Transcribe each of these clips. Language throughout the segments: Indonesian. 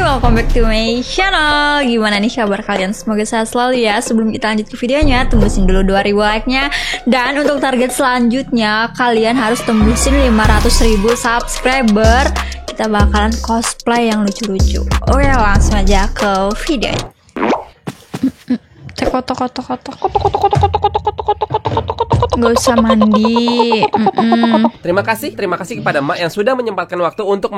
welcome back to my channel. Gimana nih kabar kalian? Semoga sehat selalu ya. Sebelum kita lanjut ke videonya, tembusin dulu 2000 like-nya. Dan untuk target selanjutnya, kalian harus tembusin 500.000 subscriber. Kita bakalan cosplay yang lucu-lucu. Oke, langsung aja ke video. Gak usah mandi. Terima kasih kepada Mak yang sudah menyempatkan waktu untuk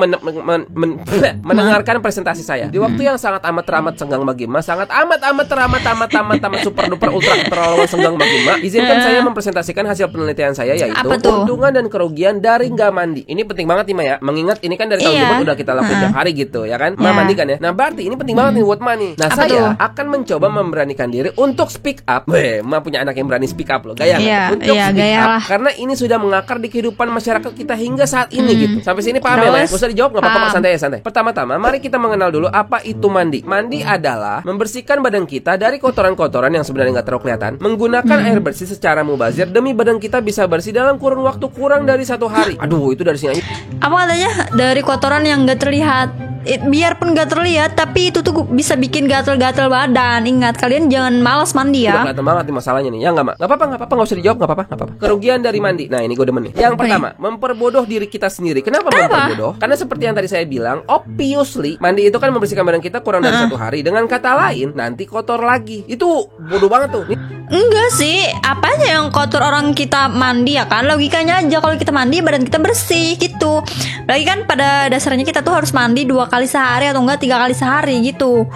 mendengarkan presentasi saya di waktu yang sangat amat senggang bagi Mak, sangat amat super duper ultra terlalu senggang bagi Mak. Izinkan saya mempresentasikan hasil penelitian saya, yaitu keuntungan dan kerugian dari nggak mandi. Ini penting banget nih Mak ya, mengingat ini kan dari tahun Jumat udah kita lakukan tiap hari gitu ya kan. Mak mandi kan ya. Nah berarti ini penting banget nih buat Mak nih. Nah saya akan mencoba memberanikan diri untuk speak up. Mak punya anak yang berani speak up loh, gaya untuk speak up, karena ini sudah mengakar di kehidupan masyarakat kita hingga saat ini gitu. Sampai sini paham ya, Mas? Gak usah dijawab, gak apa-apa, santai. Pertama-tama, mari kita mengenal dulu apa itu mandi. Mandi adalah membersihkan badan kita dari kotoran-kotoran yang sebenarnya nggak terlalu kelihatan, menggunakan air bersih secara mubazir demi badan kita bisa bersih dalam kurun waktu kurang dari 1 hari. Aduh, itu dari sini aja. Apa katanya? Dari kotoran yang nggak terlihat. Biarpun gak terlihat, tapi itu tuh bisa bikin gatel-gatel badan. Ingat, kalian jangan malas mandi ya. Udah kelihatan banget nih masalahnya nih. Ya nggak, Mak? Nggak apa-apa, nggak usah dijawab, nggak apa-apa. Kerugian dari mandi. Nah ini gue demen nih. Yang pertama, memperbodoh diri kita sendiri. Kenapa memperbodoh? Karena seperti yang tadi saya bilang, obviously mandi itu kan membersihkan badan kita kurang dari 1 hari. Dengan kata lain, nanti kotor lagi. Itu bodoh banget tuh. Enggak sih, apanya yang kotor orang kita mandi ya kan? Logikanya aja, kalau kita mandi badan kita bersih gitu. Lagi kan pada dasarnya kita tuh harus mandi 2 kali sehari atau enggak 3 kali sehari gitu.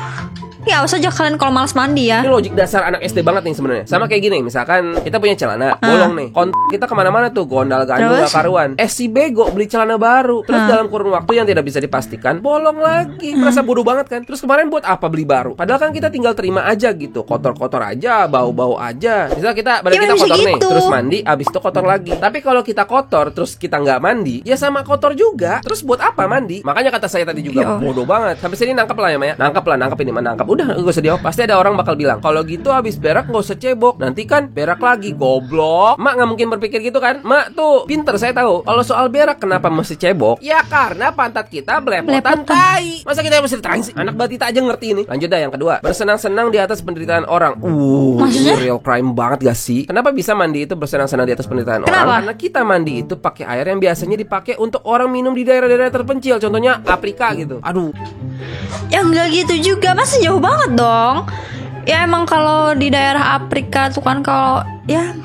Ya usah aja kalian kalau malas mandi ya. Ini logik dasar anak SD banget nih sebenarnya. Sama kayak gini, misalkan kita punya celana bolong nih, kita kemana-mana tuh gondal gandul gak karuan. Si bego beli celana baru, terus dalam kurun waktu yang tidak bisa dipastikan bolong lagi. Merasa bodoh banget kan. Terus kemarin buat apa beli baru? Padahal kan kita tinggal terima aja gitu. Kotor-kotor aja, bau-bau aja. Misal kita badan kita kotor nih, terus mandi, abis itu kotor lagi. Tapi kalau kita kotor terus kita nggak mandi, ya sama kotor juga. Terus buat apa mandi? Makanya kata saya tadi juga bodoh banget. Sampai sini nangkep lah ya Maya. Nangkep ini mah nangkep. Udah gak usah dijawab. Pasti ada orang bakal bilang, kalau gitu habis berak gak usah cebok, nanti kan berak lagi. Goblok. Mak gak mungkin berpikir gitu kan. Mak tuh pinter, saya tahu. Kalau soal berak kenapa mesti cebok? Ya karena pantat kita belepotan tai. Masa kita mesti tai sih? Anak batita aja ngerti ini. Lanjut dah yang kedua, bersenang-senang di atas penderitaan orang. Ini real crime banget gak sih? Kenapa bisa mandi itu bersenang-senang di atas penderitaan orang? Karena kita mandi itu pakai air yang biasanya dipakai untuk orang minum di daerah-daerah terpencil. Contohnya Afrika gitu. Aduh. Ya enggak gitu juga, masih jauh banget dong. Ya emang kalau di daerah Afrika tuh kan, kalau ya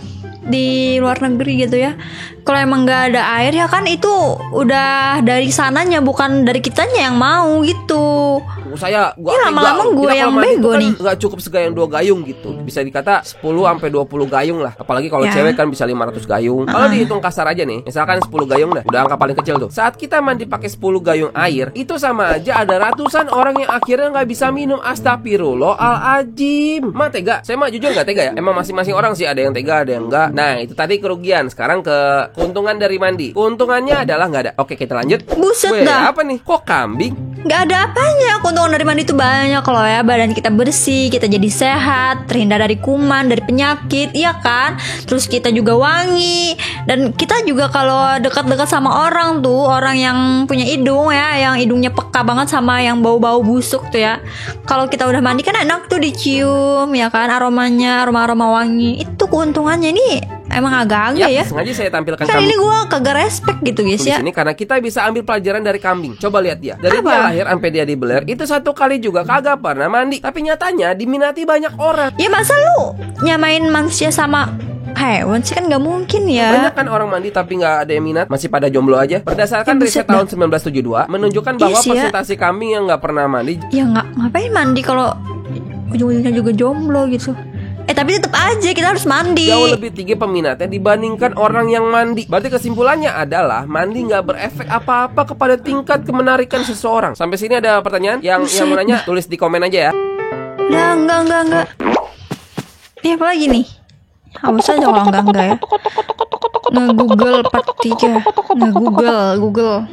di luar negeri gitu ya, kalau emang nggak ada air ya kan itu udah dari sananya, bukan dari kitanya yang mau gitu. Lama-lama gue yang bego nih. Gak cukup segayung 2 gayung gitu. Bisa dikata 10-20 gayung lah. Apalagi kalau cewek kan bisa 500 gayung. Kalau dihitung kasar aja nih, misalkan 10 gayung dah, udah angka paling kecil tuh. Saat kita mandi pakai 10 gayung air, itu sama aja ada ratusan orang yang akhirnya nggak bisa minum. Astagfirullahaladzim. Mak tega? Saya mah jujur nggak tega ya. Emang masing-masing orang sih, ada yang tega, ada yang enggak. Nah itu tadi kerugian. Sekarang ke keuntungan dari mandi. Keuntungannya adalah nggak ada. Oke, kita lanjut. Buset dah. Apa nih? Kok kambing? Nggak ada apanya. Keuntungan dari mandi itu banyak kalau ya. Badan kita bersih, kita jadi sehat, terhindar dari kuman, dari penyakit, iya kan? Terus kita juga wangi. Dan kita juga kalau dekat-dekat sama orang tuh, orang yang punya hidung ya, yang hidungnya peka banget sama yang bau-bau busuk tuh ya, kalau kita udah mandi kan enak tuh dicium ya kan, aromanya, aroma-aroma wangi. Itu keuntungannya. Ini emang agak-agak ya. Sengaja saya tampilkan kali ini gue kagak respect gitu guys ya. Ini karena kita bisa ambil pelajaran dari kambing. Coba lihat dia. Dari dia lahir sampai dia dibeler, itu 1 kali juga kagak pernah mandi. Tapi nyatanya diminati banyak orang. Ya masa lu nyamain manusia sama hewan sih, kan gak mungkin ya. Banyak kan orang mandi tapi gak ada yang minat, masih pada jomblo aja. Berdasarkan riset tahun 1972 menunjukkan bahwa persentase kambing yang gak pernah mandi. Ya ngapain mandi kalau ujung-ujungnya juga jomblo gitu. Tapi tetap aja kita harus mandi. Jauh lebih tinggi peminatnya dibandingkan orang yang mandi. Berarti kesimpulannya adalah mandi gak berefek apa-apa kepada tingkat kemenarikan seseorang. Sampai sini ada pertanyaan? Yang mau nanya tulis di komen aja ya. Enggak. Ini apa lagi nih? Hapus aja kalau enggak ya. Google part 3. Google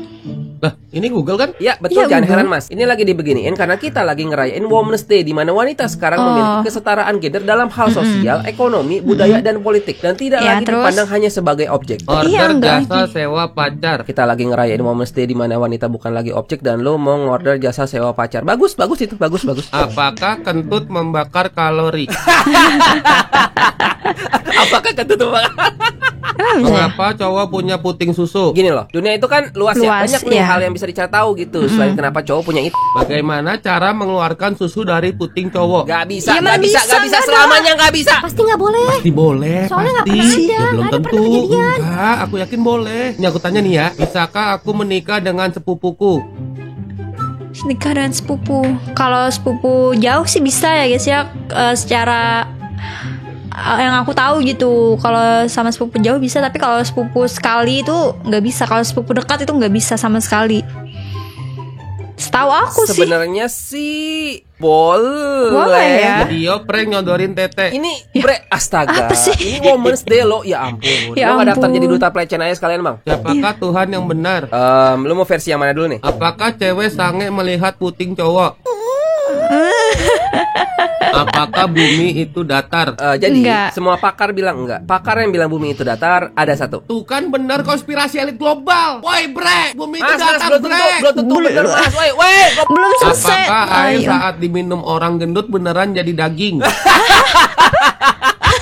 Lah, ini Google kan? Ya betul, Iya, jangan Google. heran mas. Ini lagi dibeginiin karena kita lagi ngerayain Women's Day, di mana wanita sekarang memiliki kesetaraan gender dalam hal sosial, ekonomi, budaya dan politik, dan tidak Ya, lagi terus? dipandang hanya sebagai objek. Order Iya, enggak jasa lagi. sewa pacar. Kita lagi ngerayain Women's Day di mana wanita bukan lagi objek dan lo mau ngorder jasa sewa pacar. Bagus itu, bagus. Apakah kentut membakar kalori? Apakah ketutup? Emang bisa ya? Mengapa cowok punya puting susu? Gini loh, dunia itu kan luas ya. Luas, Banyak nih iya. hal yang bisa dicari tahu gitu. Selain kenapa cowok punya itu. Bagaimana cara mengeluarkan susu dari puting cowok? Gak bisa, Ya, mana gak bisa, bisa, gak bisa nggak ada. selamanya gak bisa. Pasti nggak boleh. Pasti boleh, Soalnya nggak pasti. pernah ada, Ya, belum nggak ada tentu. pernah kejadian. Enggak, aku yakin boleh. Ini aku tanya nih ya, bisakah aku menikah dengan sepupuku? Nikah dengan sepupu. Kalau sepupu jauh sih bisa ya guys ya. Secara yang aku tahu gitu, kalau sama sepupu jauh bisa, tapi kalau sepupu sekali itu nggak bisa. Kalau sepupu dekat itu nggak bisa sama sekali. Setahu aku sih. Sebenarnya sih boleh. Boleh ya. Video prank nyodorin tete. Ini astaga. apa sih? Ini Women's Day lo, ya ampun. Ya Lo gak daftar ampun. jadi duta pelecehan aja sekalian bang? Siapakah Tuhan yang benar? Lo mau versi yang mana dulu nih? Apakah cewek sange melihat puting cowok? Apakah bumi itu datar? Jadi Enggak. semua pakar bilang enggak. Pakar yang bilang bumi itu datar ada satu. Tuh kan benar konspirasi elit global. Woi bre, bumi itu Mas, datar belum tentu, bre. belum tentu bener mas. Woi, Belum selesai. Apakah air Ayo. saat diminum orang gendut beneran jadi daging?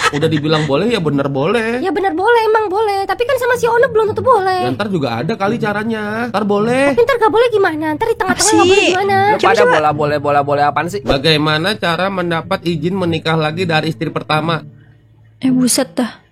Udah dibilang boleh ya bener boleh. Ya benar boleh, emang boleh. Tapi kan sama si Ono belum tentu Ya, boleh. ntar juga ada kali caranya. Ntar boleh. Tapi ntar gak boleh gimana? Ntar di tengah-tengah Apa gak boleh sih? gimana? Lo pada boleh apaan sih? Bagaimana cara mendapat izin menikah lagi dari istri pertama? Buset dah.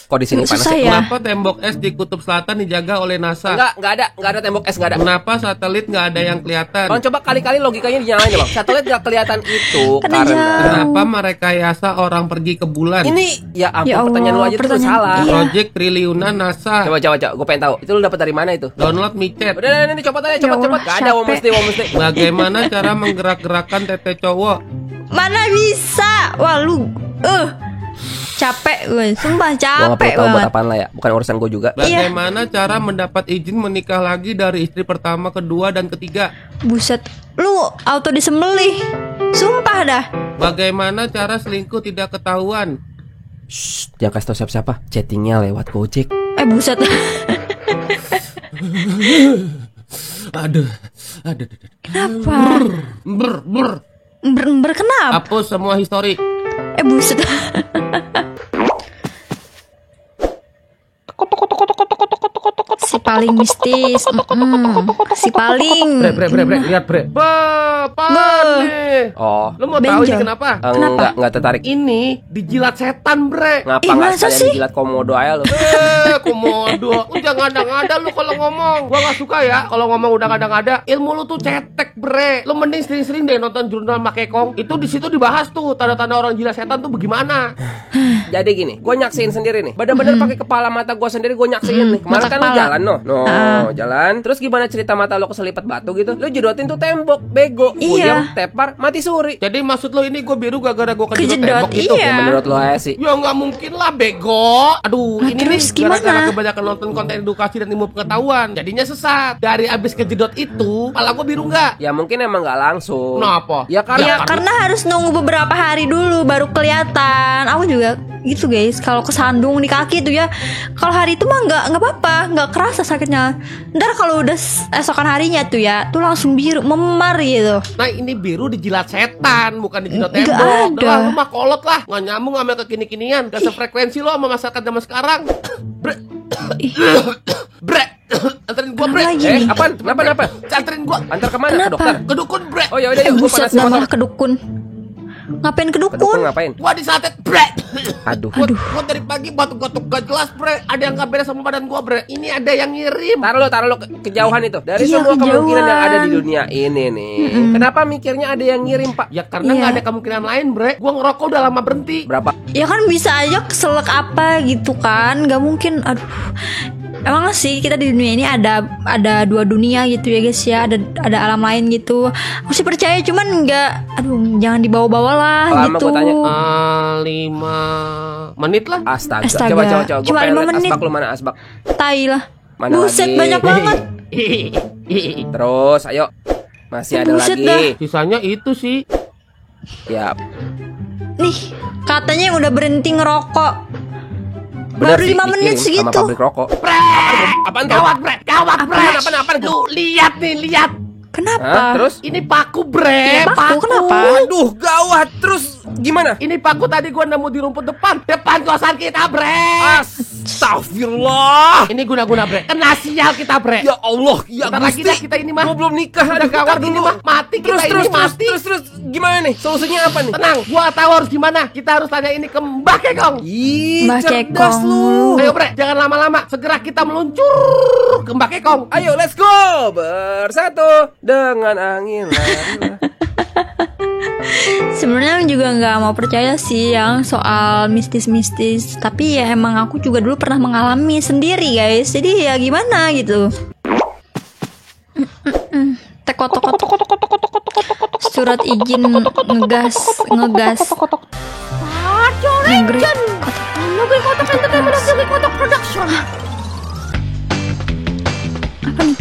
Kok di sini panas Susah ya? ya. Kenapa tembok es di kutub selatan dijaga oleh NASA? Enggak ada tembok es, enggak ada. Kenapa satelit nggak ada yang kelihatan? Bang, coba kali-kali logikanya dinyalain ya bang. Satelit gak kelihatan itu Karena karena jauh. Kenapa merekayasa orang pergi ke bulan? ini ya ampun, Ya Allah, pertanyaan lu aja tuh pertanyaan- salah. iya. Project triliunan NASA. Coba, gue pengen tahu. Itu lu dapat dari mana itu? Download micet. Udah, ini copot aja, Ya cepet. Allah, Gak ada Women's Day. Bagaimana cara menggerak-gerakkan tete cowok? Mana bisa? Wah lu capek gue. Sumpah Gue gak capek perlu tahu buat banget. apaan lah ya. Bukan urusan gue juga. Bagaimana cara mendapat izin menikah lagi dari istri pertama, kedua, dan ketiga? Buset. Lu auto disembelih. Sumpah dah. Bagaimana cara selingkuh tidak ketahuan? Shh, jangan kasih tau siapa-siapa. Chattingnya lewat Gojek. Buset. Aduh. Kenapa? Ber. Berkenapa? Hapus semua histori. Buset. Si paling mistis. Si paling. Bre, lihat bre. Apa nih? Oh, Lo mau tahu ini Benjol. kenapa? enggak tertarik. Ini dijilat setan bre. Ngapa Ih, nggak masa sekalian sih? dijilat komodo aja lu? Komodo. Lu jangan ngada-ngada lu kalau ngomong. Gua gak suka ya kalau ngomong udah ngada-ngada. Ilmu lu tuh cetek bre. Lu mending sering-sering deh nonton jurnal Makekong. Itu di situ dibahas tuh tanda-tanda orang jilat setan tuh bagaimana. Jadi gini, gue nyaksiin sendiri nih. Bener-bener pakai kepala mata gue sendiri gue nyaksiin nih. Kemarin Mata kan lu kepala. jalan jalan. Terus gimana cerita mata lo keselipet batu gitu? Lu jedotin tuh tembok, bego. Iya. Puyeng, tepar, mati suri. Jadi maksud lu ini gue biru gara-gara gue kejedot Kejedot, tembok gitu? iya. Ya menurut lo aja sih. Ya nggak mungkin lah bego. Aduh, Nah, ini terus nih gara-gara gimana? kebanyakan nonton konten edukasi dan ilmu pengetahuan. Jadinya sesat. Dari abis kejedot itu, kepala gue biru nggak? Ya mungkin emang nggak langsung. Kenapa? Ya karena Ya karena harus nunggu beberapa hari dulu baru kelihatan. Aku juga gitu guys. Kalau kesandung di kaki tuh ya, kalau hari itu mah nggak apa-apa, nggak kerasa sakitnya. Ntar kalau udah esokan harinya tuh ya, tuh langsung biru memar gitu. Nah ini biru dijilat setan, bukan dijilat Nggak tembok. ada. Udah lah, lu mah kolot lah. Nggak nyambung sama kekini-kinian. Gak sefrekuensi lo sama masyarakat zaman sekarang. Bre. Bre. Anterin gua bre. Kenapa lagi? apaan? Kenapa? Anterin gua. Antar kemana? Ke Kenapa? dokter. Ke dukun bre. Oh ya udah yuk, gue Buset panasin dah motor. malah kedukun. Ngapain Ke dukun kedukun? ngapain? Gua disantet bre. Aduh. Gua dari pagi batuk-batuk gak jelas bre. Ada yang gak beres sama badan gua bre. Ini ada yang ngirim. Taruh lo kejauhan itu. Dari Iya, semua kemungkinan kejauhan. yang ada di dunia ini nih. Kenapa mikirnya ada yang ngirim, Pak? Ya karena Iya. gak ada kemungkinan lain bre. Gua ngerokok udah lama berhenti. Berapa? Ya kan bisa aja keselak apa gitu kan. Gak mungkin. Aduh. Emang sih kita di dunia ini ada dua dunia gitu ya guys ya. Ada alam lain gitu. Aku sih percaya cuman nggak. Aduh jangan dibawa-bawa lah Lama gitu. gua tanya. 5 menit lah. Astaga. Astaga. Coba. Gue Cuma pengen 5 lihat menit. asbak lu mana asbak. Tai lah. Mana Buset lagi? banyak banget. Terus, ayo. Masih ada Buset lagi. dah. Sisanya itu sih. Ya, Nih, katanya yang udah berhenti ngerokok. bener Baru sih, 5 menit dikirim segitu. sama pabrik rokok. Apaan gawat bre, gawat bre. Apaan? Lu lihat nih, lihat. Kenapa? Hah? Terus? Ini paku bre, Ini paku, kenapa? Aduh, gawat. Terus gimana? Ini paku tadi gua nemu di rumput depan kosan kita bre. Astagfirullah. Ini guna-guna bre, kena sial kita bre. Ya Allah, ya Bentar lagi Gusti. dah kita ini mah. Gua belum nikah. Udah Aduh, gawat bentar ini mah. Mati kita ini mati. Terus gimana nih? Solusinya apa nih? Tenang, gua tahu harus gimana. Kita harus tanya ini ke Mbah Kekong. Ih, Mbak cerdas Kekong. lu. Ayo bre, jangan lama-lama. Segera kita meluncur ke Mbah Kekong. Ayo, let's go. Bersatu dengan angin. Sebenarnya juga nggak mau percaya sih yang soal mistis-mistis. Tapi ya emang aku juga dulu pernah mengalami sendiri guys. Jadi ya gimana gitu. Tek-tok. Surat izin ngegas. Ngegrek. Nugi Kotok Entertainment dan Nugi Kotok Production. Apa nih?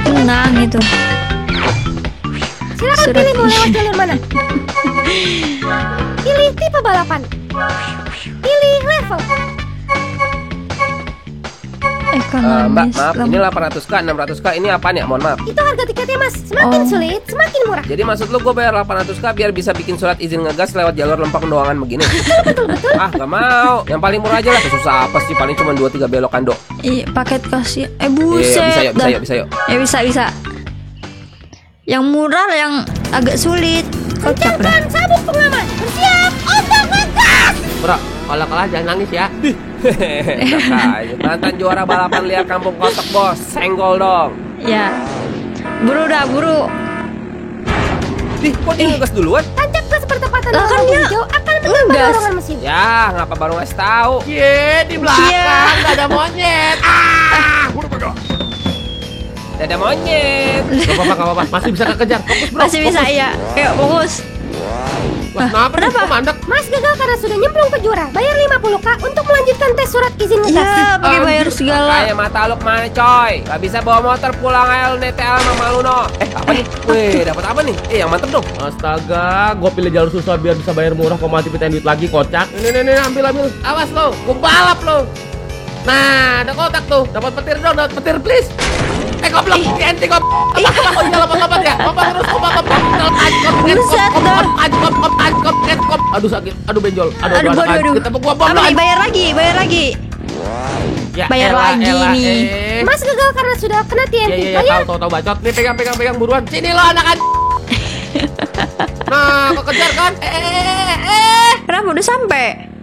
Tenang gitu. Silakan Surat pilih mau lewat izin. jalur mana. Pilih tipe balapan. Pilih level. Ekonomis. Mbak, maaf, ini 800k, 600k, ini apaan ya? Mohon maaf. Itu harga tiketnya mas. Semakin Oh. sulit, semakin murah. Jadi maksud lu gue bayar 800k biar bisa bikin surat izin ngegas lewat jalur lempeng doangan begini? Ah, gak mau. Yang paling murah aja lah. Susah apa sih? Paling cuma 2-3 belokan do. Iya, paket kasih. Iya, Buset. bisa dah. yuk, bisa yuk. Ya bisa. Yang murah yang agak sulit. Kocak dah. Dan sabuk pengaman. Bersiap untuk ngegas. Bro, kalau kalah jangan nangis ya. Enak aja. Mantan juara balapan liar kampung kotak bos. Senggol dong. Ya. Buru. Dih, kok dia ngegas duluan? Tancap gas pertempatan Lah, kan lampu dia hijau akan menambah ngegas. dorongan mesin. Ya, ngapa baru ngasih tahu? Di belakang nggak ada monyet. Ada monyet. Gak apa-apa, masih bisa kekejar. Fokus bro. Masih bisa ya. Ayo fokus. Wah, kenapa? Kenapa? Nih, mandek. Mas gagal karena sudah nyemplung ke jurang. Bayar 50k untuk melanjutkan tes surat izin ngegas. Ya, pakai bayar segala. Kayak mata lu kemana coy? Gak bisa bawa motor pulang aja lu NTL sama lu no. Apa nih? Wih, dapat apa nih? Yang mantep dong. Astaga, gue pilih jalur susah biar bisa bayar murah. Kok mati pitain duit lagi, kocak. Ini, ambil. Awas lo, gue balap lo. Nah, ada kotak tuh. Dapat petir dong, dapat petir please. Goblok, enti goblok. Oh iya, lompat ya. Lompat terus, lompat. Buset dah. Aduh sakit, aduh benjol. Aduh. Kita gua bom Apa nih? Bayar lagi. Ya, Bayar lagi nih. Mas gagal karena sudah kena TNT. Iya, Bayar. tahu bacot. Nih pegang buruan. Sini lo anak. Nah, kekejar kan? Kenapa udah sampai?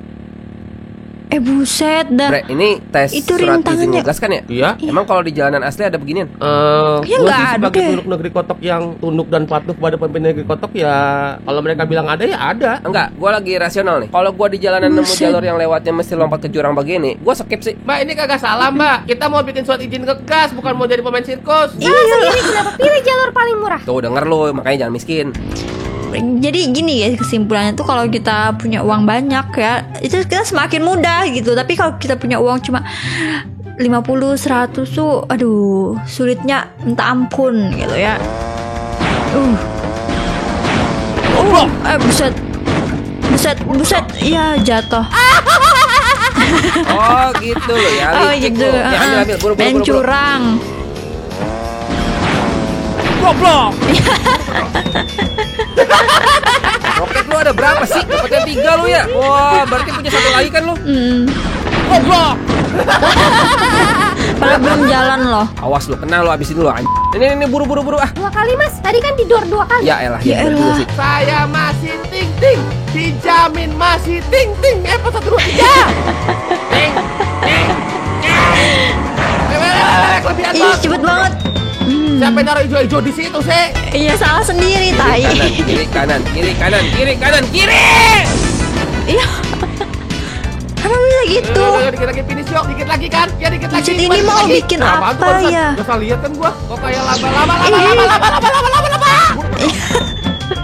Buset dah. Bre, ini tes Itu surat izin rintangannya. ngegas kan ya? Iya. Emang kalau di jalanan asli ada beginian? Ya, Gua nggak sih ada sebagai deh. penduduk negeri Kotok yang tunduk dan patuh kepada pemimpin negeri Kotok ya, kalau mereka bilang ada ya ada. Enggak, gua lagi rasional nih. Kalau gua di jalanan nemu Buset. jalur yang lewatnya mesti lompat ke jurang begini, gua skip sih. Mbak, ini kagak salah mbak. Kita mau bikin surat izin ngegas, bukan mau jadi pemain sirkus. Iya. Sendiri kenapa pilih jalur paling murah? Tuh denger lu, makanya jangan miskin. Jadi gini ya kesimpulannya tuh kalau kita punya uang banyak ya itu kita semakin mudah gitu. Tapi kalau kita punya uang cuma 50, 100 tuh aduh sulitnya minta ampun gitu ya. Buset. Iya jatuh. Oh gitu loh ya. Oh licik gitu. lu. Ya, ambil, buru. Main curang. Goblok. Roket lu ada berapa sih? Dapatnya 3 lu ya? Wah, berarti punya 1 lagi kan lu? Goblok. Padahal belum jalan loh. Awas lu, kena lu habisin dulu. Ini buru ah. 2 kali mas. Tadi kan didor 2 kali. Ya elah, Ya bener juga elah. sih. Saya masih ting, dijamin masih ting. Episode 2 ting. Kelebihan Ih bos. cepet banget. Siapa yang naruh hijau-hijau di situ sih? Iya salah sendiri tai. Kiri kanan. Iya. Apa bisa gitu? Dikit lagi finish yuk, dikit lagi kan? Ya dikit lagi. Buset, ini dikit mau lagi. bikin Nah, apa apaan tuh barusan? ya? Gak salah lihat kan gua. Kok kayak laba.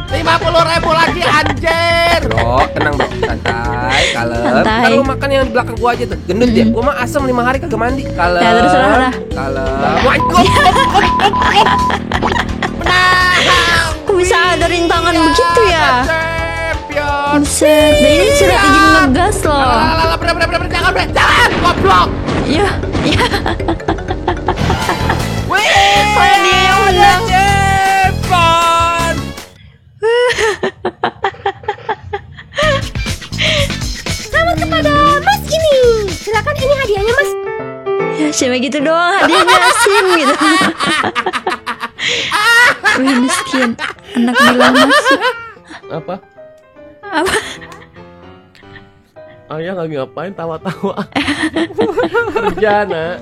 50.000 lagi anjir. Bro, tenang bro. Santai, kalem. Santai. Ntar lu makan yang di belakang gua aja tuh. Gendut ya. Gua mah asam 5 hari kagak mandi. Kalem. Ya, terserah dah. Kalem. Wah, Kok bisa ada rintangan begitu ya? Champion. Buset, nah ini surat izin ngegas loh. Alah, bre, jangan, goblok. Ya, ya. Wih, Oh, dia yang menang. Jepon. Selamat kepada Mas ini. Silakan ini hadiahnya Mas. Ya cuma gitu doang hadiahnya asin gitu. Wih miskin. Anak bilang masuk. Apa? Apa? Ayah lagi ngapain tawa-tawa? Kerja, Nak.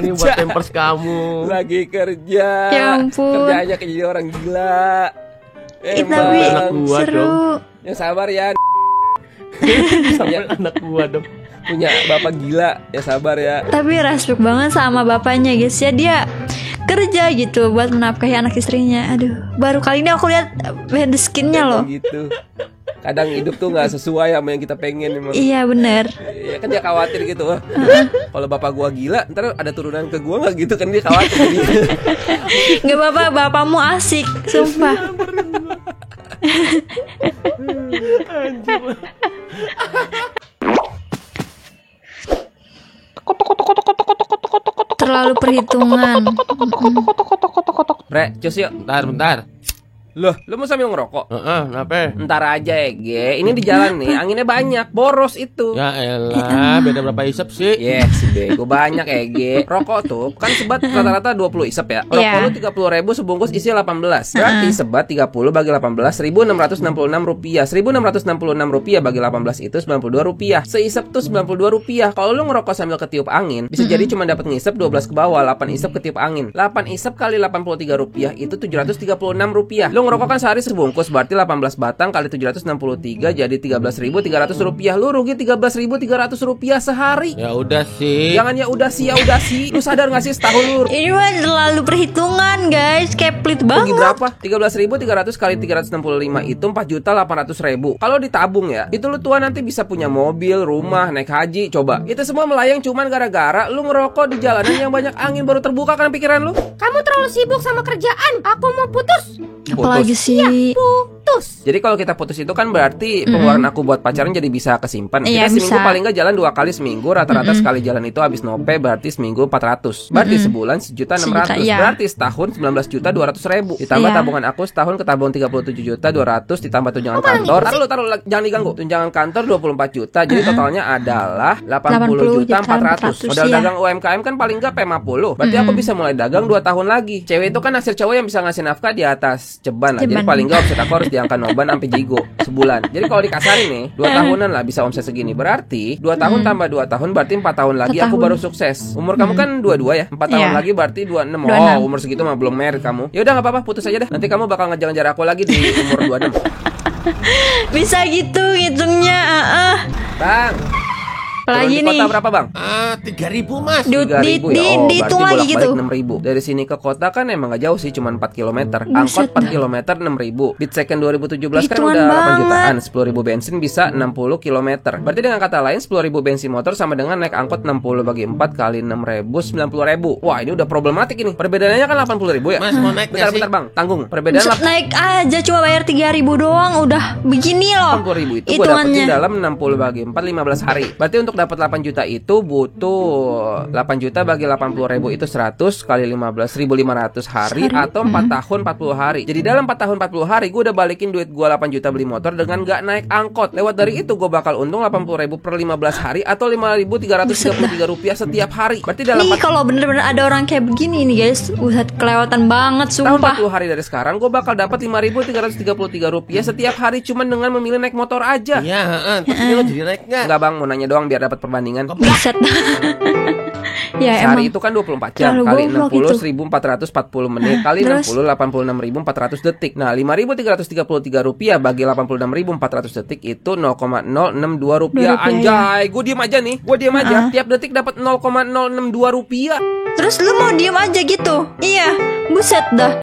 Ini buat pampers kamu. Lagi kerja. Ya ampun. Kerjanya kayak jadi orang gila. Tapi anak gua seru. Ya sabar ya. Sampai anak gua dong. Punya bapak gila. Ya sabar ya. Tapi respect banget sama bapaknya guys ya, dia kerja gitu buat menafkahi anak istrinya. Aduh, baru kali ini aku lihat behind the skinnya loh. Gitu. Kadang hidup tuh nggak sesuai sama yang kita pengen emang. Iya bener. Ya kan dia khawatir gitu. Wah, kalau bapak gua gila, ntar ada turunan ke gua nggak gitu kan, dia khawatir. Gak apa-apa, bapakmu asik, sumpah. Terlalu perhitungan. Bre, cus yuk. Bentar. Loh, lu mau sambil ngerokok? Kenapa? Ntar aja ya, Ge. Ini di jalan nih, anginnya banyak, boros itu. Ya elah, beda berapa isep sih? Si bego banyak ya, Ge. Rokok tuh kan sebat rata-rata 20 isep ya. Rokok Iya. lu 30.000 sebungkus isi 18. Berarti sebat 30 bagi 18 1.666 rupiah. 1.666 rupiah bagi 18 itu 92 rupiah. Seisep tuh 92 rupiah. Kalau lu ngerokok sambil ketiup angin, bisa jadi cuma dapat ngisep 12 ke bawah, 8 isep ketiup angin. 8 isep kali 83 rupiah itu 736 rupiah. Lu ngerokok kan sehari sebungkus, berarti 18 batang kali 763 jadi 13.300 rupiah. Lu rugi 13.300 rupiah sehari. Ya udah sih. Jangan ya udah sih. Lu sadar gak sih setahun lu Ini mah terlalu perhitungan guys, kayak pelit rugi banget. berapa? 13.300 kali 365 itu 4.800.000. Kalau ditabung ya, itu lu tua nanti bisa punya mobil, rumah, naik haji. Coba, itu semua melayang cuman gara-gara lu ngerokok di jalanan yang banyak angin. Baru terbuka kan pikiran lu? Kamu terlalu sibuk sama kerjaan. Aku mau putus. Apalagi sih. Putus. Jadi kalau kita putus itu kan berarti pengeluaran aku buat pacaran jadi bisa kesimpan. Iya, Kita seminggu bisa. paling nggak jalan 2 kali seminggu. Rata-rata sekali jalan itu habis nope, berarti seminggu 400. Berarti sebulan 1.600.000. Iya. Berarti setahun 19.200.000. Ditambah Iya. tabungan aku setahun ketabung 37.200. Ditambah tunjangan kantor. Taruh jangan diganggu. Tunjangan kantor 24 juta. Jadi totalnya adalah 80.400.000. Modal iya. dagang UMKM kan paling nggak P50. Berarti aku bisa mulai dagang 2 tahun lagi. Cewek itu kan naksir cowok yang bisa ngasih nafkah di atas ceban lah. Jadi Ceban. paling nggak omset aku harus diangkat noban sampai jigo sebulan. Jadi kalau dikasarin nih 2 tahunan lah bisa omset segini. Berarti 2 tahun tambah 2 tahun berarti 4 tahun lagi 4 aku tahun. baru sukses. Umur kamu kan 22 ya. 4 tahun Iya. lagi berarti 26. 26. Oh, umur segitu mah belum married kamu. Ya udah nggak apa-apa, putus aja deh. Nanti kamu bakal ngejar-ngejar aku lagi di umur 26. Bisa gitu ngitungnya. Bang. Apalagi turun di nih. kota berapa, Bang? 3.000 Mas. 3.000 ya. Oh, dihitung berarti lagi gitu. bolak-balik 6.000. Dari sini ke kota kan emang gak jauh sih, cuma 4 km. Angkot Buset 4 dah. km 6.000. Bit second 2017 kan Hitungan udah 8 banget. jutaan. 10.000 bensin bisa 60 km. Berarti dengan kata lain 10.000 bensin motor sama dengan naik angkot 60 bagi 4 kali 6.000 90.000. Wah, ini udah problematik ini. Perbedaannya kan 80.000 ya. Mas, mau naik nggak Bentar sih? Bang, tanggung. Perbedaan Buset, naik aja cuma bayar 3.000 doang udah begini loh 80.000 itu gue dapetin dalam 60 bagi 4 15 hari. Berarti untuk dapat 8 juta itu butuh 8 juta bagi 80.000 itu 100 kali 15 1.500 hari atau 4 tahun 40 hari. Jadi dalam 4 tahun 40 hari gue udah balikin duit gue 8 juta beli motor dengan gak naik angkot. Lewat dari itu gue bakal untung 80.000 per 15 hari atau 5.333 rupiah setiap hari. Berarti dalam Nih kalau bener-bener ada orang kayak begini nih guys, buset kelewatan banget tahun sumpah. 40 hari dari sekarang gue bakal dapat 5.333 rupiah setiap hari cuma dengan memilih naik motor aja. Iya, terus ini lo jadi naik nggak? Enggak Bang, mau nanya doang biar dapat perbandingan. Buset. Ya Sehari emang. itu kan 24 jam Terlalu kali goblok 60 itu. 1440 menit kali Terus? 60 86.400 detik. Nah, 5.333 rupiah bagi 86.400 detik itu 0,062 rupiah. Rupiah, Anjay, gue diem aja nih. Gue diem aja. Tiap detik dapat 0,062 rupiah. Terus lu mau diem aja gitu? Iya, buset dah.